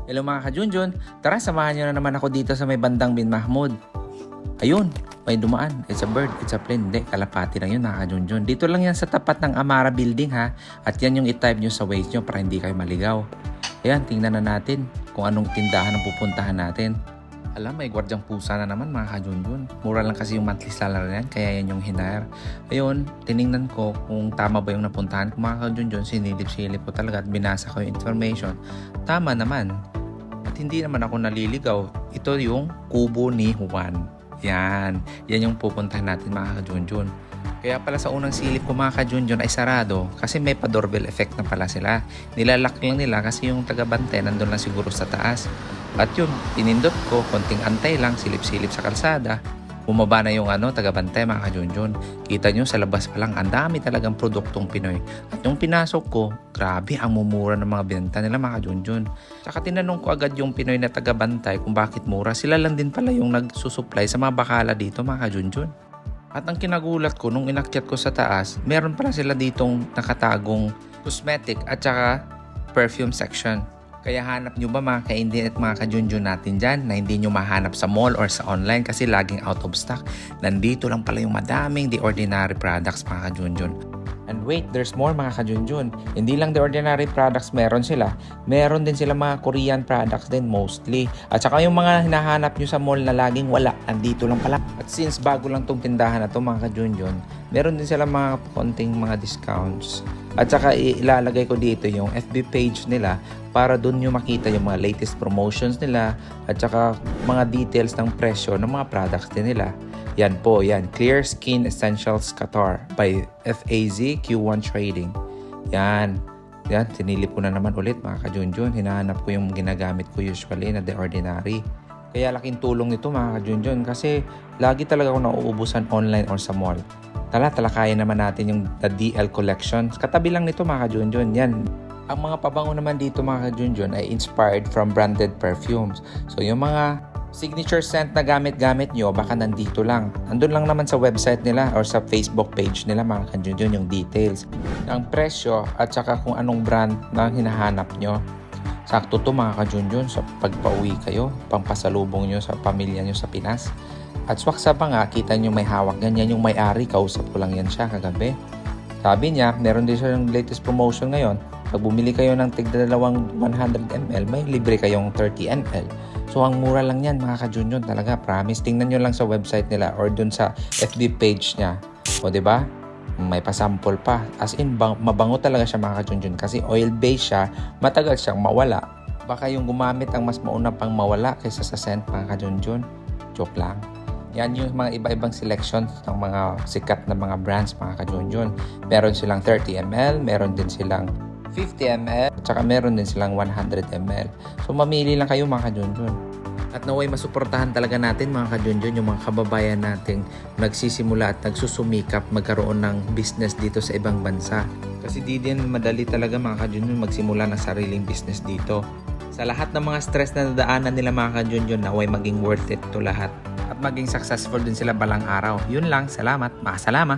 Hello mga ka-Junjun, tara samahan nyo na naman ako dito sa may bandang Bin Mahmud. Ayun, may dumaan. It's a bird, it's a plane. Hindi, kalapati lang yun mga ka-Junjun. Dito lang yan sa tapat ng Amara Building ha. At yan yung i-type nyo sa Waze nyo para hindi kayo maligaw. Ayan, tingnan na natin kung anong tindahan ang pupuntahan natin. Alam, may gwardyang pusa na naman mga ka-Junjun. Mura lang kasi yung monthly salary yan, kaya yan yung hinire. Ayun, tiningnan ko kung tama ba yung napuntahan ko mga ka-Junjun. Sinilip-silip ko talaga at binasa ko yung information. Tama naman. At hindi naman ako naliligaw. Ito yung kubo ni Juan. Yan yung pupuntahan natin mga ka-Junjun. Kaya pala sa unang silip ko mga ka-Junjun ay sarado kasi may pa-doorbell effect na pala sila. Nilalak lang nila kasi yung taga-bante nandun lang siguro sa taas. At yun, pinindot ko, konting antay lang, silip-silip sa kalsada. Bumaba na yung taga-bante mga ka-Junjun. Kita nyo sa labas pa lang, ang dami talagang produktong Pinoy. At yung pinasok ko, grabe ang mumura ng mga binenta nila mga ka-Junjun. Saka tinanong ko agad yung Pinoy na taga-bantay kung bakit mura. Sila lang din pala yung nagsusupply sa mga bakala dito mga ka-Junjun. At ang kinagulat ko nung inakyat ko sa taas, meron pala sila ditong nakatagong cosmetic at saka perfume section. Kaya hanap nyo ba mga ka-Indian at mga ka-Junjun natin dyan na hindi nyo mahanap sa mall or sa online kasi laging out of stock. Nandito lang pala yung madaming The Ordinary products mga ka-Junjun. And wait, there's more mga ka-Junjun. Hindi lang The Ordinary products meron sila. Meron din sila mga Korean products din mostly. At saka yung mga hinahanap nyo sa mall na laging wala, nandito lang pala. At since bago lang tong tindahan na to mga ka-Junjun, meron din sila mga konting mga discounts. At saka ilalagay ko dito yung FB page nila para doon nyo makita yung mga latest promotions nila at saka mga details ng presyo ng mga products din nila. Yan po, yan. Clear Skin Essentials Qatar by FAZ Q1 Trading. Yan, sinilip ko na naman ulit mga ka-Junjun. Hinahanap ko yung ginagamit ko usually na The Ordinary. Kaya laking tulong nito mga ka-Junjun kasi lagi talaga ako nauubusan online or sa mall. Talakayan naman natin yung The DL Collection. Katabi lang nito mga ka-Junjun. Yan. Ang mga pabango naman dito mga ka-Junjun ay inspired from branded perfumes. So yung mga signature scent na gamit-gamit nyo, baka nandito lang. Andun lang naman sa website nila or sa Facebook page nila mga ka-Junjun yung details. Ang presyo at saka kung anong brand na hinahanap nyo. Sakto to mga ka-Junjun sa pagpauwi kayo, pampasalubong nyo sa pamilya nyo sa Pinas. At swaksa pa nga, kita nyo may hawak. Ganyan yung may-ari, kausap ko lang yan siya kagabi. Sabi niya, meron din siya yung latest promotion ngayon. Pag bumili kayo ng tigdalawang 100 ml, may libre kayong 30 ml. So ang mura lang yan mga ka-Junjun talaga, promise. Tingnan nyo lang sa website nila or dun sa FB page niya. O diba? May pasample pa. As in, mabango talaga siya mga ka-Junjun kasi oil-based siya, matagal siyang mawala. Baka yung gumamit ang mas mauna pang mawala kaysa sa scent mga ka-Junjun. Joke lang. Yan yung mga iba-ibang selections ng mga sikat na mga brands mga ka-Junjun. Meron silang 30 ml, meron din silang 50 ml, at saka meron din silang 100 ml. So mamili lang kayo mga ka-Junjun. At naway masuportahan talaga natin mga ka-Junjun yung mga kababayan nating nagsisimula at nagsusumikap magkaroon ng business dito sa ibang bansa. Kasi di din madali talaga mga ka-Junjun magsimula ng sariling business dito. Sa lahat ng mga stress na nadaanan nila mga ka-Junjun, naway maging worth it to lahat. At maging successful din sila balang araw. Yun lang, salamat, makasalama.